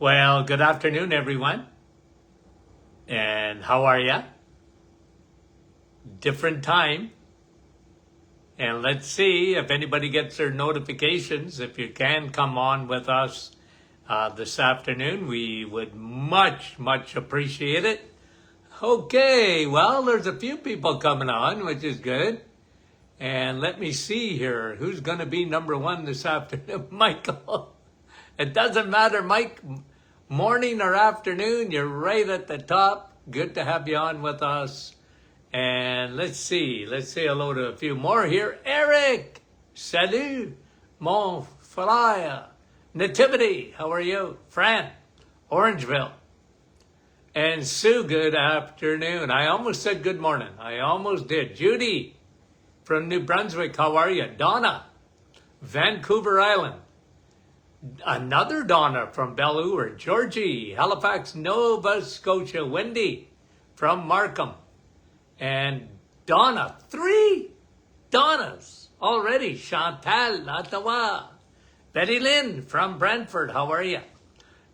Well, good afternoon, everyone. And how are ya? Different time. And let's see if anybody gets their notifications. If you can come on with us this afternoon, we would much appreciate it. Okay, well, there's a few people coming on, which is good. And let me see here. Who's going to be number one this afternoon? Michael. It doesn't matter, Mike. Morning or afternoon, you're right at the top. Good to have you on with us. And let's say hello to a few more here. Eric, salut, mon frère. Nativity, how are you? Fran, Orangeville. And Sue, good afternoon. I almost said good morning. I almost did. Judy from New Brunswick, how are you? Donna, Vancouver Island. Another Donna from Bellure. Georgie, Halifax, Nova Scotia. Wendy from Markham. And Donna, 3 Donnas already. Chantal, Ottawa. Betty Lynn from Brantford, how are you?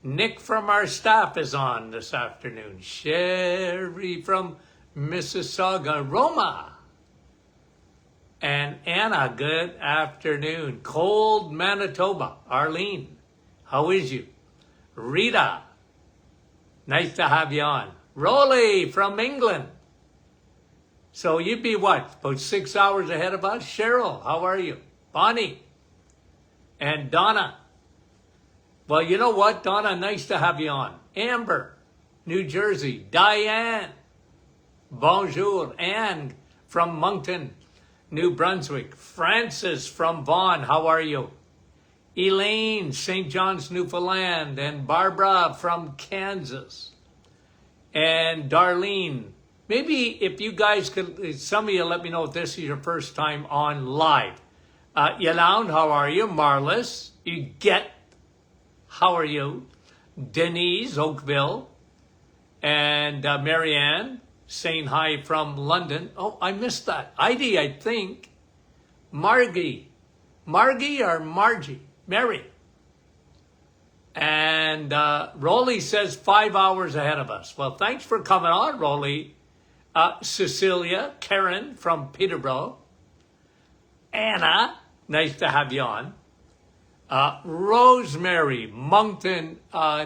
Nick from our staff is on this afternoon. Sherry from Mississauga. Roma. And Anna, good afternoon. Cold Manitoba. Arlene, how is you? Rita, nice to have you on. Rolly from England. So you'd be what, about 6 hours ahead of us? Cheryl, how are you? Bonnie and Donna. Well, you know what, Donna, nice to have you on. Amber, New Jersey. Diane, bonjour. Anne from Moncton, New Brunswick. Francis from Vaughan, how are you? Elaine, St. John's, Newfoundland. And Barbara from Kansas. And Darlene, maybe if you guys could, some of you let me know if this is your first time on live. Yolande, how are you? Marlis, you get, how are you? Denise, Oakville. And Marianne, saying hi from London. Oh, I missed that. Heidi, I think. Margie or Margie? Mary. And Rolly says 5 hours ahead of us. Well, thanks for coming on, Rolly. Cecilia, Karen from Peterborough. Anna, nice to have you on. Rosemary, Moncton,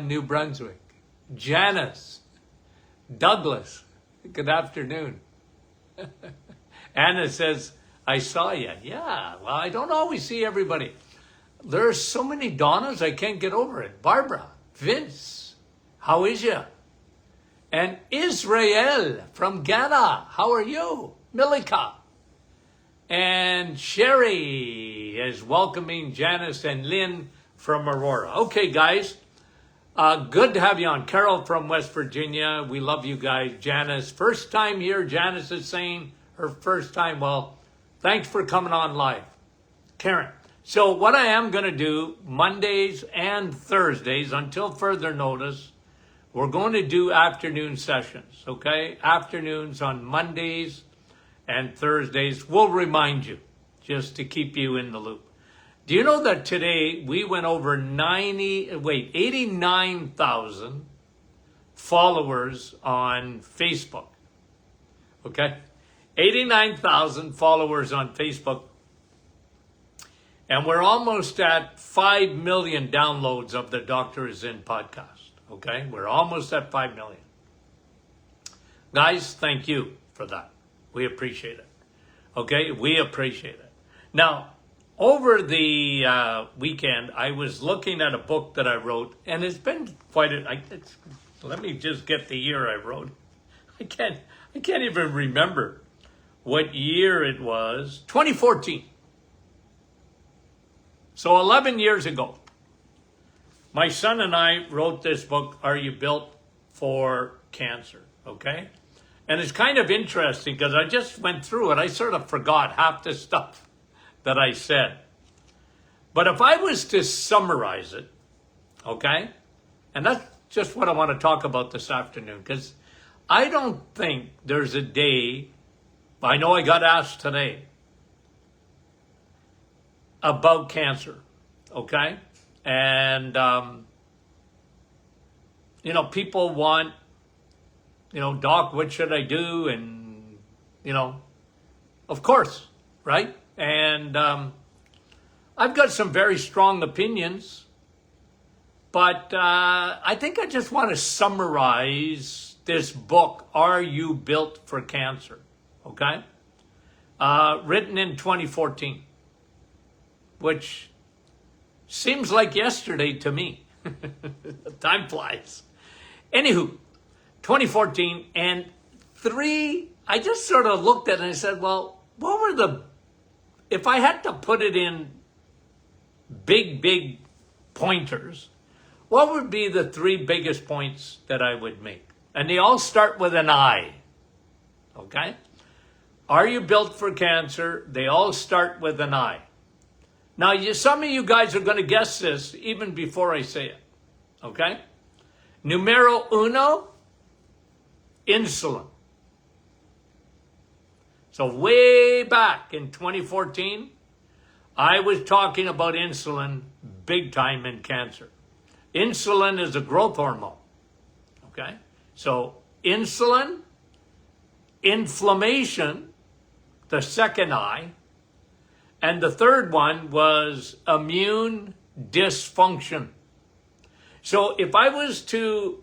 New Brunswick. Janice, Douglas, good afternoon. Anna says, I saw you. Yeah, well, I don't always see everybody. There's so many Donnas, I can't get over it. Barbara, Vince, how is you? And Israel from Ghana, how are you? Milika. And Sherry is welcoming Janice and Lynn from Aurora. Okay, guys. Good to have you on. Carol from West Virginia. We love you guys. Janice, first time here. Janice is saying her first time. Well, thanks for coming on live. Karen. So what I am going to do Mondays and Thursdays until further notice, we're going to do afternoon sessions, okay? Afternoons on Mondays and Thursdays. We'll remind you just to keep you in the loop. Do you know that today we went over 89,000 followers on Facebook? Okay? 89,000 followers on Facebook. And we're almost at 5 million downloads of the Doctor Is In podcast. Okay? We're almost at 5 million. Guys, thank you for that. We appreciate it. Okay? We appreciate it. Now, over the weekend, I was looking at a book that I wrote, and it's been quite let me just get the year I wrote. I can't even remember what year it was. 2014. So 11 years ago, my son and I wrote this book, Are You Built for Cancer? Okay? And it's kind of interesting because I just went through it. I sort of forgot half the stuff that I said. But if I was to summarize it, okay? And that's just what I want to talk about this afternoon, because I don't think there's a day, I know I got asked today, about cancer, okay? And people want, doc, what should I do? And, of course, right? And I've got some very strong opinions, but I think I just want to summarize this book, Are You Built for Cancer? Okay? Written in 2014, which seems like yesterday to me. Time flies. Anywho, 2014, and I just sort of looked at it and I said, well, if I had to put it in big pointers, what would be the 3 biggest points that I would make? And they all start with an I, okay? Are you built for cancer? They all start with an I. Now, some of you guys are going to guess this even before I say it, okay? Numero uno, insulin. So way back in 2014, I was talking about insulin big time in cancer. Insulin is a growth hormone, okay? So insulin, inflammation, the second I, and the third one was immune dysfunction. So if I was to,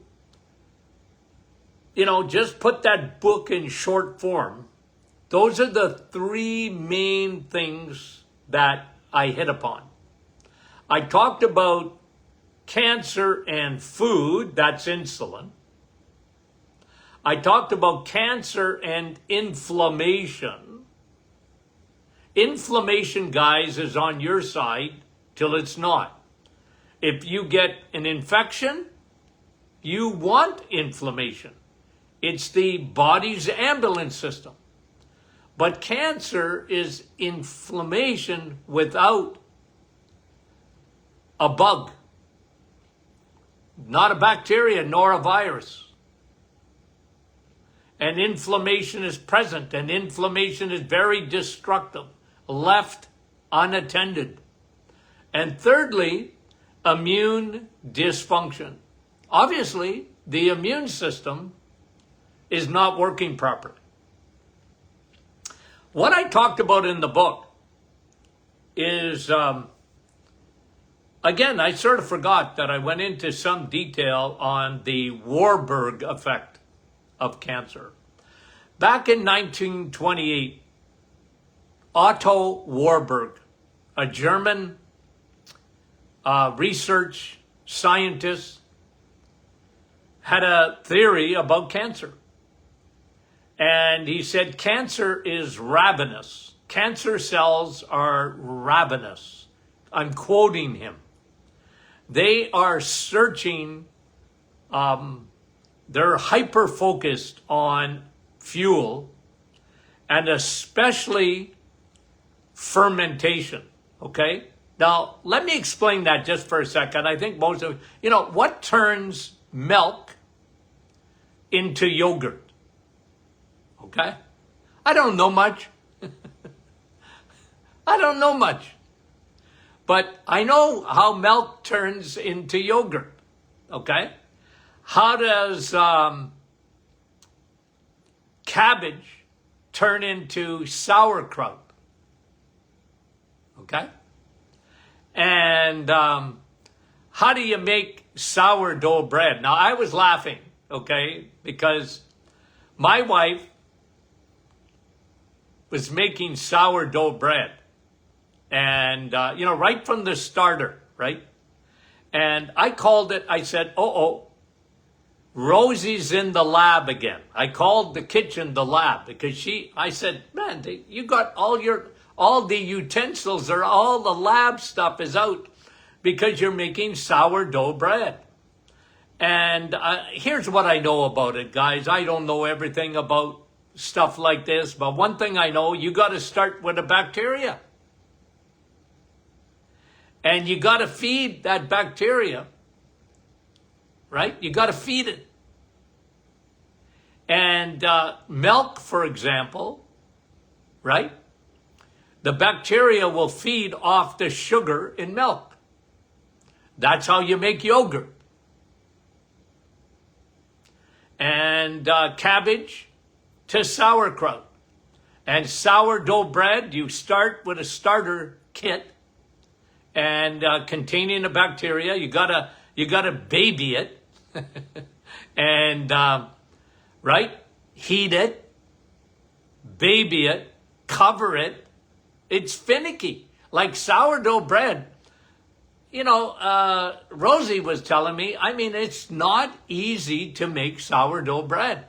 just put that book in short form, those are the 3 main things that I hit upon. I talked about cancer and food, that's insulin. I talked about cancer and inflammation. Inflammation, guys, is on your side till it's not. If you get an infection, you want inflammation. It's the body's ambulance system. But cancer is inflammation without a bug. Not a bacteria, nor a virus. And inflammation is present, and inflammation is very destructive, left unattended. And thirdly, immune dysfunction. Obviously, the immune system is not working properly. What I talked about in the book is, again, I sort of forgot that I went into some detail on the Warburg effect of cancer. Back in 1928, Otto Warburg, a German research scientist, had a theory about cancer. And he said cancer is ravenous. Cancer cells are ravenous. I'm quoting him. They are searching, they're hyper-focused on fuel, and especially fermentation, okay? Now, let me explain that just for a second. I think most of, what turns milk into yogurt? Okay? I don't know much. I don't know much. But I know how milk turns into yogurt. Okay? How does cabbage turn into sauerkraut? Okay? And how do you make sourdough bread? Now, I was laughing, okay, because my wife was making sourdough bread. And, right from the starter, right? And I called it, I said, Rosie's in the lab again. I called the kitchen the lab because I said, man, you got all the utensils or all the lab stuff is out because you're making sourdough bread. And here's what I know about it, guys. I don't know everything about stuff like this, but one thing I know, you got to start with a bacteria. And you got to feed that bacteria, right? You got to feed it. And milk, for example, right? The bacteria will feed off the sugar in milk. That's how you make yogurt. and cabbage to sauerkraut. And sourdough bread, you start with a starter kit and containing the bacteria. You gotta baby it and right, heat it, baby it, cover it. It's finicky, like sourdough bread. You know, Rosie was telling me, I mean, it's not easy to make sourdough bread.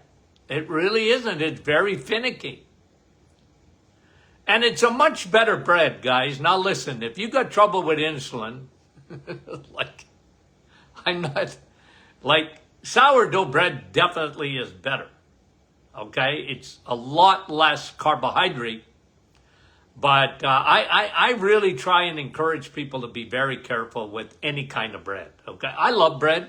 It really isn't. It's very finicky. And it's a much better bread, guys. Now listen, if you got trouble with insulin, sourdough bread definitely is better. Okay? It's a lot less carbohydrate. But I really try and encourage people to be very careful with any kind of bread. Okay? I love bread.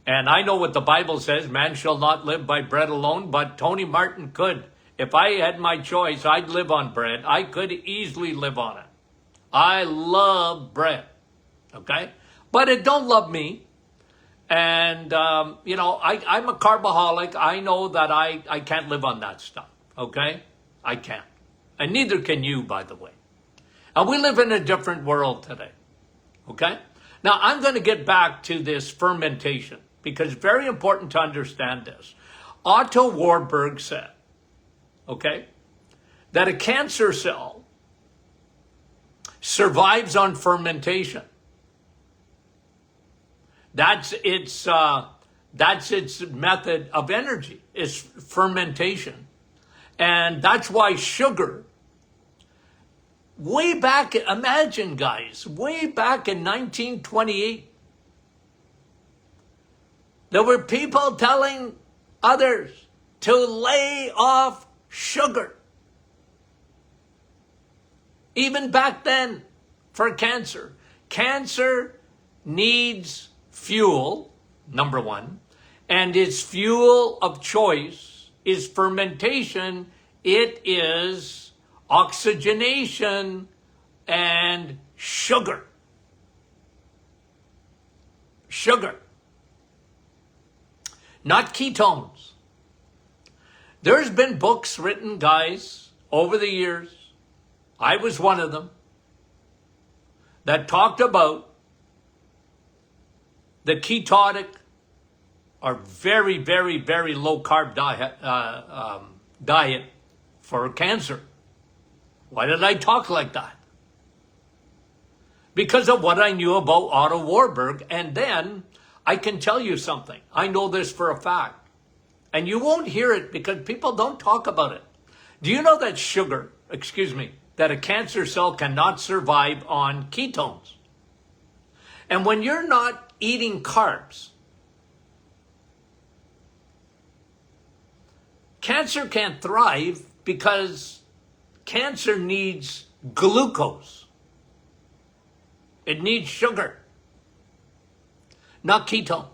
And I know what the Bible says, man shall not live by bread alone, but Tony Martin could. If I had my choice, I'd live on bread. I could easily live on it. I love bread, okay? But it don't love me. And, you know, I'm a carboholic. I know that I can't live on that stuff, okay? I can't. And neither can you, by the way. And we live in a different world today, okay? Now, I'm going to get back to this fermentation because it's very important to understand this. Otto Warburg said, okay, that a cancer cell survives on fermentation. That's its method of energy, is fermentation. And that's why sugar, way back, imagine guys, way back in 1928, there were people telling others to lay off sugar. Even back then, for cancer. Cancer needs fuel, number one, and its fuel of choice is fermentation. It is oxygenation and sugar. Sugar. Not ketones. There's been books written, guys, over the years. I was one of them that talked about the ketotic or very, very, very low carb diet for cancer. Why did I talk like that? Because of what I knew about Otto Warburg. And then I can tell you something. I know this for a fact. And you won't hear it because people don't talk about it. Do you know that that a cancer cell cannot survive on ketones? And when you're not eating carbs, cancer can't thrive because cancer needs glucose. It needs sugar, not ketones.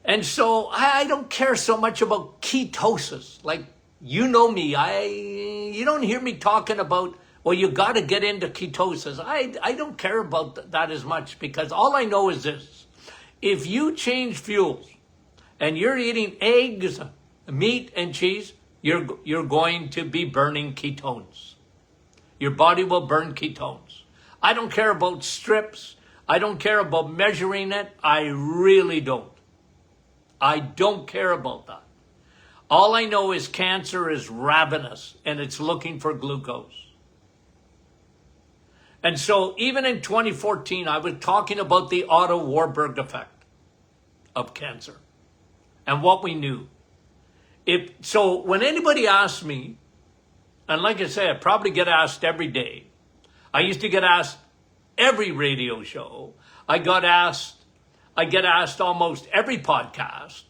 And so I don't care so much about ketosis. Like, you know me, you don't hear me talking about, well, you got to get into ketosis. I don't care about that as much because all I know is this. If you change fuels and you're eating eggs, meat, and cheese, you're going to be burning ketones. Your body will burn ketones. I don't care about strips. I don't care about measuring it. I really don't. I don't care about that. All I know is cancer is ravenous and it's looking for glucose. And so even in 2014, I was talking about the Otto Warburg effect of cancer and what we knew. So when anybody asks me, and like I say, I probably get asked every day. I used to get asked every radio show. I get asked almost every podcast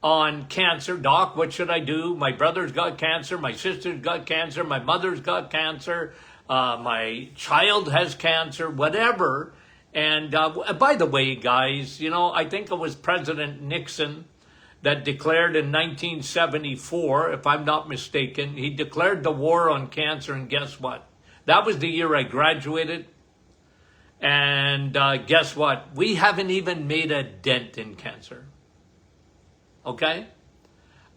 on cancer. Doc, what should I do? My brother's got cancer. My sister's got cancer. My mother's got cancer. My child has cancer, whatever. And by the way, guys, you know, I think it was President Nixon that declared in 1974, if I'm not mistaken, he declared the war on cancer. And guess what? That was the year I graduated. And And guess what? We haven't even made a dent in cancer. Okay?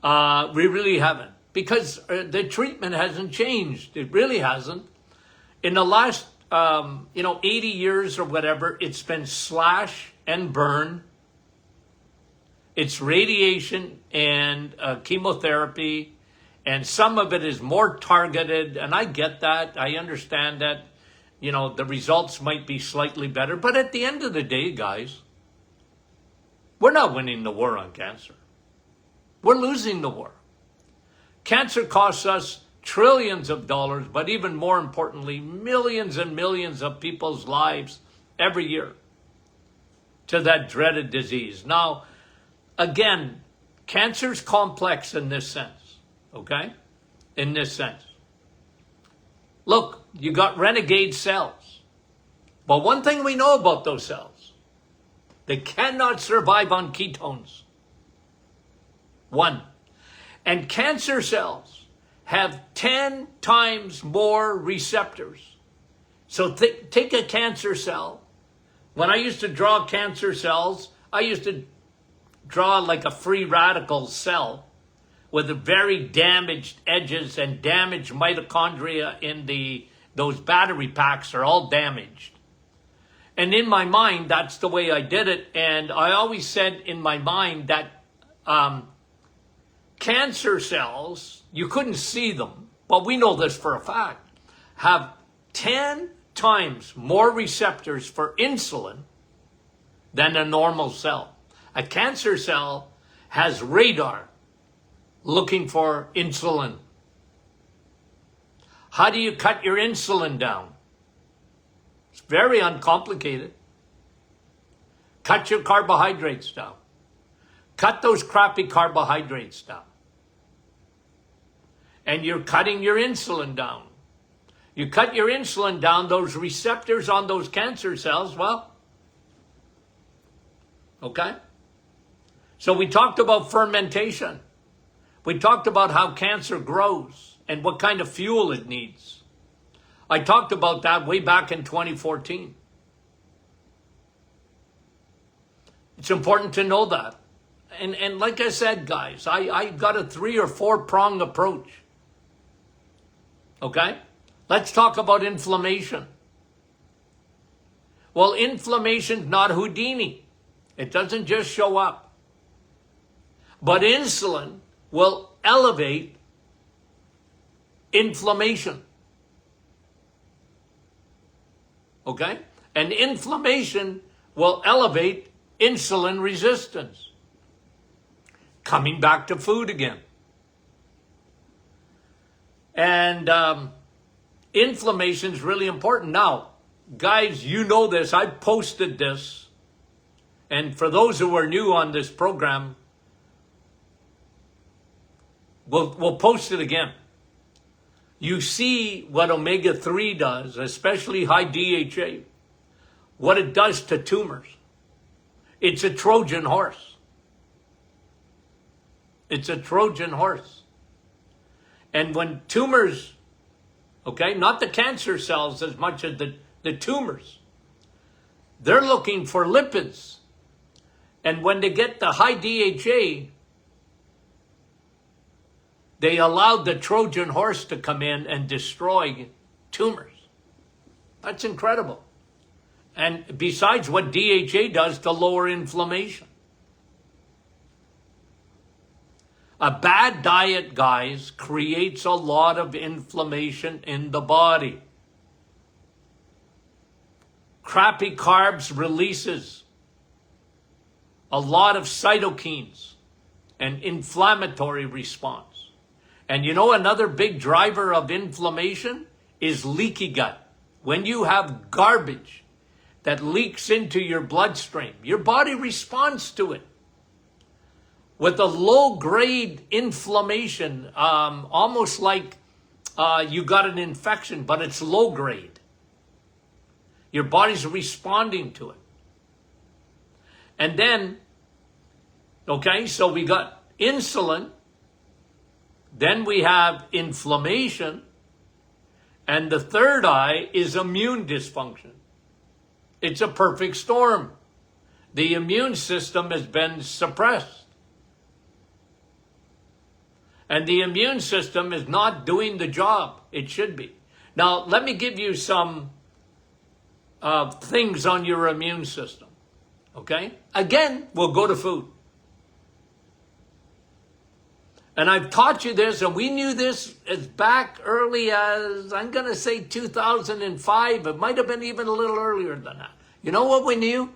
We really haven't. Because the treatment hasn't changed. It really hasn't. In the last, 80 years or whatever, it's been slash and burn. It's radiation and chemotherapy. And some of it is more targeted. And I get that. I understand that. The results might be slightly better. But at the end of the day, guys, we're not winning the war on cancer. We're losing the war. Cancer costs us trillions of dollars, but even more importantly, millions and millions of people's lives every year to that dreaded disease. Now, again, cancer's complex in this sense, okay? In this sense. Look, you got renegade cells. But one thing we know about those cells, they cannot survive on ketones. One. And cancer cells have 10 times more receptors. So take a cancer cell. When I used to draw cancer cells, I used to draw like a free radical cell with very damaged edges and damaged mitochondria in those battery packs are all damaged. And in my mind, that's the way I did it. And I always said in my mind that cancer cells, you couldn't see them, but we know this for a fact, have 10 times more receptors for insulin than a normal cell. A cancer cell has radar looking for insulin. How do you cut your insulin down? It's very uncomplicated. Cut your carbohydrates down. Cut those crappy carbohydrates down. And you're cutting your insulin down. You cut your insulin down, those receptors on those cancer cells, well, okay? So we talked about fermentation. We talked about how cancer grows and what kind of fuel it needs. I talked about that way back in 2014. It's important to know that. And like I said, guys, I got a 3 or 4 prong approach. Okay? Let's talk about inflammation. Well, inflammation's not Houdini. It doesn't just show up. But insulin will elevate inflammation. Okay? And inflammation will elevate insulin resistance. Coming back to food again. And inflammation is really important. Now, guys, you know this. I posted this. And for those who are new on this program, we'll post it again. You see what omega-3 does, especially high DHA, what it does to tumors. It's a Trojan horse. It's a Trojan horse. And when tumors, okay, not the cancer cells as much as the tumors, they're looking for lipids. And when they get the high DHA, they allowed the Trojan horse to come in and destroy tumors. That's incredible. And besides what DHA does to lower inflammation. A bad diet, guys, creates a lot of inflammation in the body. Crappy carbs releases a lot of cytokines and inflammatory response. And you know another big driver of inflammation is leaky gut. When you have garbage that leaks into your bloodstream, your body responds to it. With a low-grade inflammation, almost like you got an infection, but it's low-grade. Your body's responding to it. And then, okay, so we got insulin, then we have inflammation, and the third eye is immune dysfunction. It's a perfect storm. The immune system has been suppressed. And the immune system is not doing the job it should be. Now, let me give you some things on your immune system. Okay? Again, we'll go to food. And I've taught you this, and we knew this as back early as, I'm going to say 2005. It might have been even a little earlier than that. You know what we knew?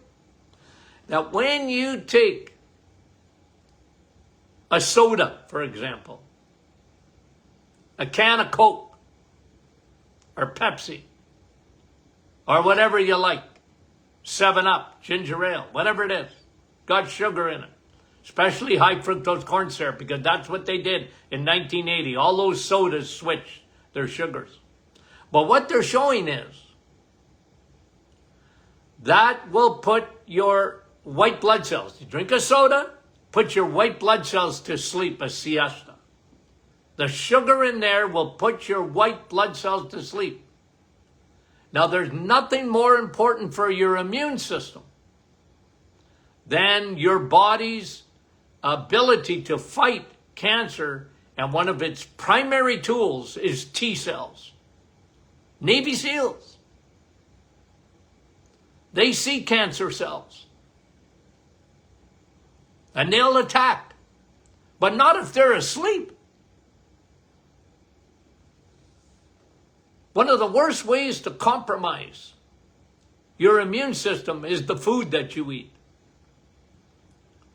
That when you take a soda, for example, a can of Coke, or Pepsi, or whatever you like, 7-Up, ginger ale, whatever it is, got sugar in it. Especially high fructose corn syrup, because that's what they did in 1980. All those sodas switched their sugars. But what they're showing is that will put your white blood cells. You drink a soda, put your white blood cells to sleep, a siesta. The sugar in there will put your white blood cells to sleep. Now, there's nothing more important for your immune system than your body's ability to fight cancer, and one of its primary tools is T cells. Navy SEALs. They see cancer cells. And they'll attack. But not if they're asleep. One of the worst ways to compromise your immune system is the food that you eat.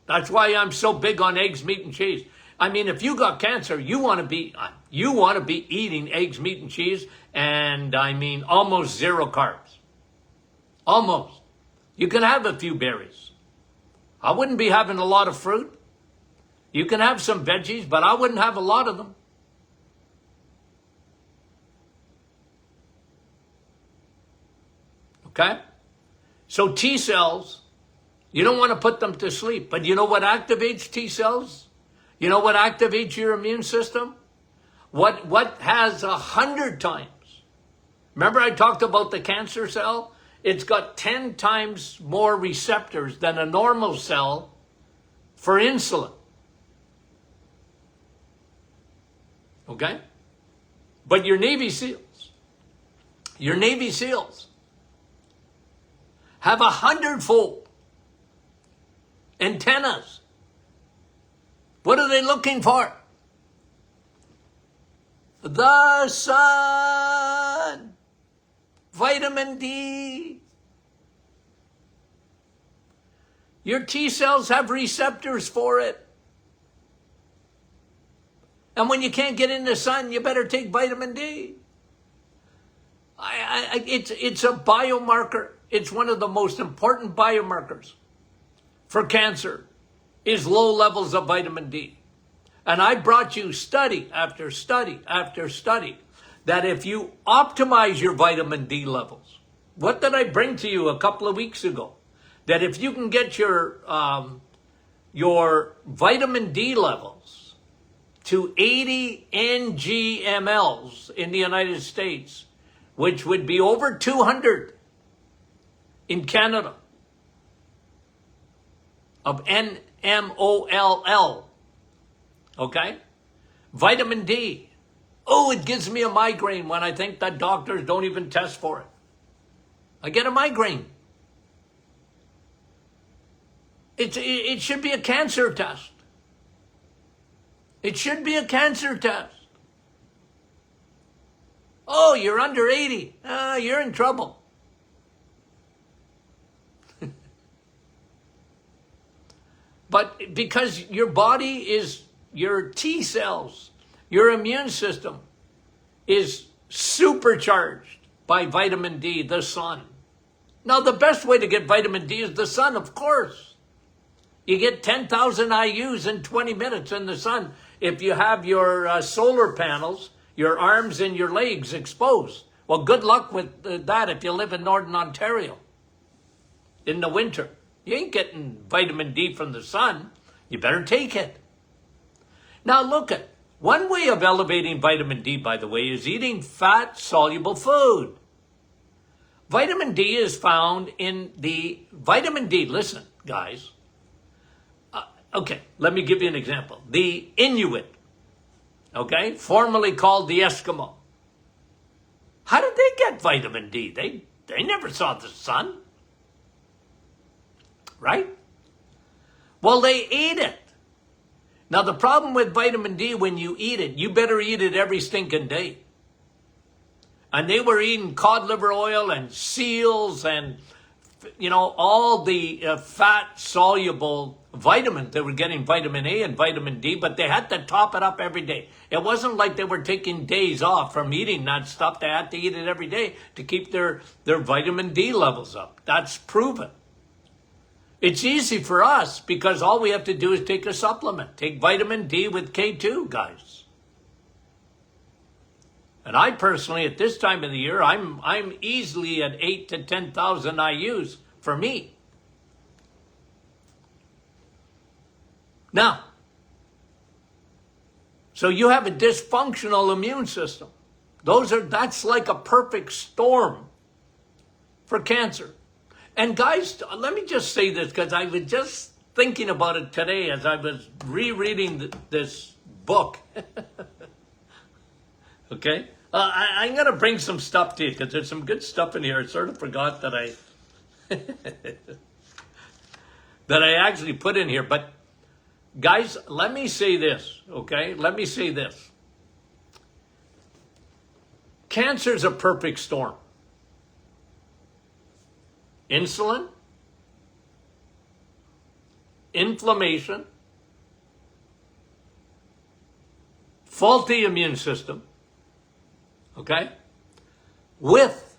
That's why I'm so big on eggs, meat, and cheese. I mean, if you got cancer, you want to be eating eggs, meat, and cheese, and I mean almost zero carbs. Almost. You can have a few berries. I wouldn't be having a lot of fruit. You can have some veggies, but I wouldn't have a lot of them. Okay? So T cells, you don't want to put them to sleep. But you know what activates T cells? You know what activates your immune system? What has 100 times? Remember I talked about the cancer cell? It's got 10 times more receptors than a normal cell for insulin. Okay? But your Navy SEALs have 100-fold antennas. What are they looking for? The sun. Vitamin D. Your T cells have receptors for it. And when you can't get in the sun, you better take vitamin D. It's a biomarker. It's one of the most important biomarkers for cancer is low levels of vitamin D. And I brought you study after study after study that if you optimize your vitamin D levels, what did I bring to you a couple of weeks ago? That if you can get your vitamin D levels to 80 ng/mL in the United States, which would be over 200 in Canada, of NMOLL, okay? Vitamin D. Oh, it gives me a migraine when I think that doctors don't even test for it. I get a migraine. It should be a cancer test. It should be a cancer test. Oh, you're under 80. You're in trouble. But because your body is, your T cells, your immune system is supercharged by vitamin D, the sun. Now, the best way to get vitamin D is the sun, of course. You get 10,000 IUs in 20 minutes in the sun if you have your solar panels, your arms and your legs exposed. Well, good luck with that if you live in Northern Ontario in the winter. You ain't getting vitamin D from the sun. You better take it. Now look at, one way of elevating vitamin D, by the way, is eating fat-soluble food. Vitamin D is found in the vitamin D. Listen, guys. Okay, let me give you an example. The Inuit, okay, formerly called the Eskimo. How did they get vitamin D? They never saw the sun, right? Well, they ate it. Now, the problem with vitamin D, when you eat it, you better eat it every stinking day. And they were eating cod liver oil and seals and, all the fat-soluble vitamins. They were getting vitamin A and vitamin D, but they had to top it up every day. It wasn't like they were taking days off from eating that stuff. They had to eat it every day to keep their vitamin D levels up. That's proven. It's easy for us because all we have to do is take a supplement. Take vitamin D with K2, guys. And I personally, at this time of the year, I'm easily at 8 to 10,000 IUs for me. Now, so you have a dysfunctional immune system. That's like a perfect storm for cancer. And guys, let me just say this, because I was just thinking about it today as I was rereading this book. Okay? I'm going to bring some stuff to you, because there's some good stuff in here. I sort of forgot that that I actually put in here. But guys, let me say this, okay? Let me say this. Cancer's a perfect storm. Insulin, inflammation, faulty immune system, okay? With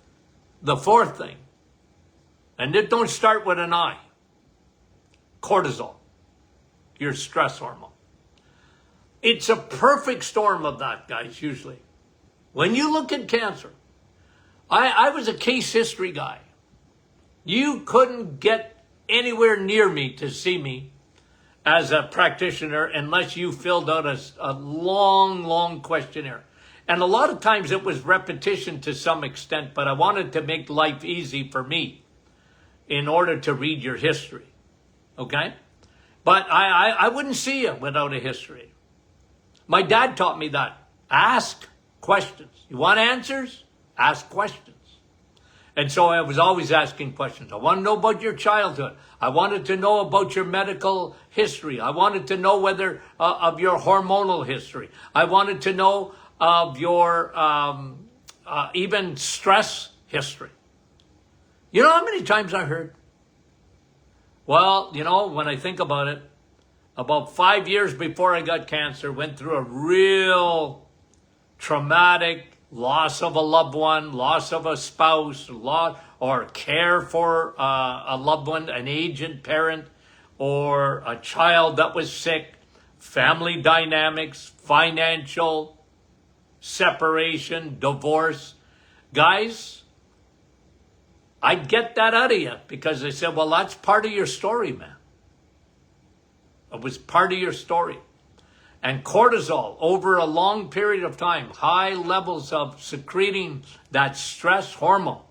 the fourth thing, and it don't start with an I, cortisol, your stress hormone. It's a perfect storm of that, guys, usually. When you look at cancer, I was a case history guy. You couldn't get anywhere near me to see me as a practitioner unless you filled out a long, long questionnaire. And a lot of times it was repetition to some extent, but I wanted to make life easy for me in order to read your history, okay? But I wouldn't see you without a history. My dad taught me that. Ask questions. You want answers? Ask questions. And so I was always asking questions. I want to know about your childhood. I wanted to know about your medical history. I wanted to know whether of your hormonal history. I wanted to know of your even stress history. You know how many times I heard? Well, when I think about it, about 5 years before I got cancer, went through a real traumatic loss of a loved one, loss of a spouse, or care for a loved one, an aged parent, or a child that was sick, family dynamics, financial separation, divorce. Guys, I get that out of you because they said, well, that's part of your story, man. It was part of your story. And cortisol, over a long period of time, high levels of secreting that stress hormone.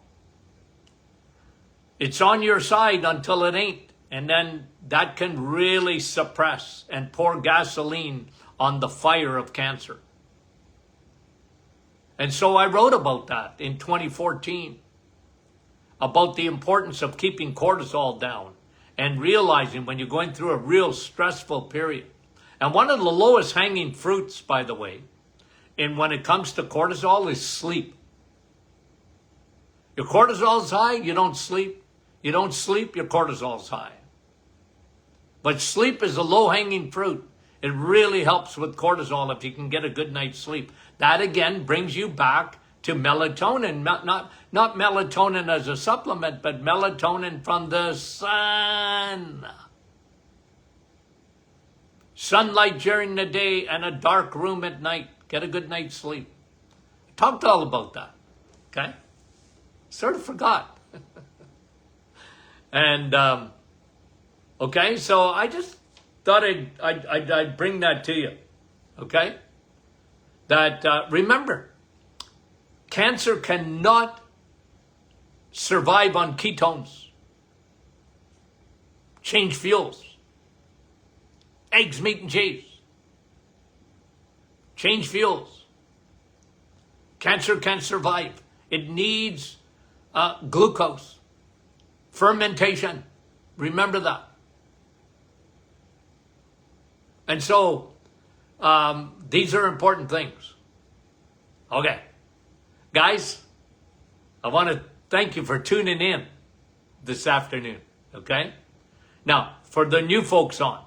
It's on your side until it ain't. And then that can really suppress and pour gasoline on the fire of cancer. And so I wrote about that in 2014, about the importance of keeping cortisol down and realizing when you're going through a real stressful period. And one of the lowest hanging fruits, by the way, when it comes to cortisol is sleep. Your cortisol's high, you don't sleep. You don't sleep, your cortisol's high. But sleep is a low hanging fruit. It really helps with cortisol if you can get a good night's sleep. That again brings you back to melatonin, not melatonin as a supplement, but melatonin from the sun. Sunlight during the day and a dark room at night. Get a good night's sleep. Talked all about that, okay? Sort of forgot. And, okay, so I just thought I'd bring that to you, okay? That, remember, cancer cannot survive on ketones, change fuels, eggs, meat, and cheese, change fuels. Cancer can't survive. It needs glucose, fermentation. Remember that. And so these are important things. Okay. Guys, I want to thank you for tuning in this afternoon. Okay. Now, for the new folks on,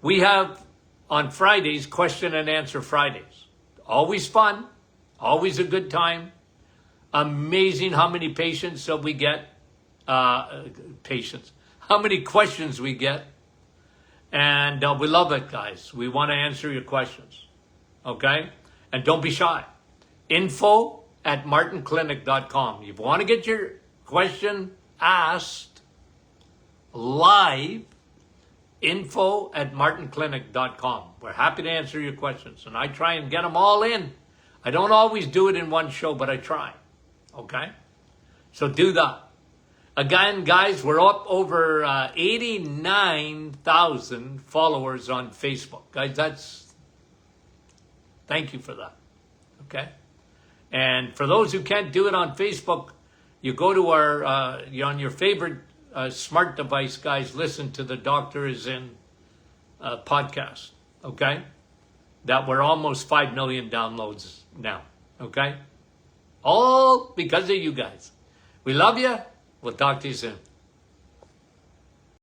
we have on Fridays, question and answer Fridays. Always fun. Always a good time. Amazing how many patients that we get. How many questions we get. And we love it, guys. We want to answer your questions. Okay? And don't be shy. info@martinclinic.com. If you want to get your question asked live, info@martinclinic.com. We're happy to answer your questions. And I try and get them all in. I don't always do it in one show, but I try. Okay? So do that. Again, guys, we're up over 89,000 followers on Facebook. Guys, thank you for that. Okay? And for those who can't do it on Facebook, you go to our, you're on your favorite smart device, guys, listen to the Doctor Is In podcast. Okay? That we're almost 5 million downloads now. Okay? All because of you guys. We love you. We'll talk to you soon.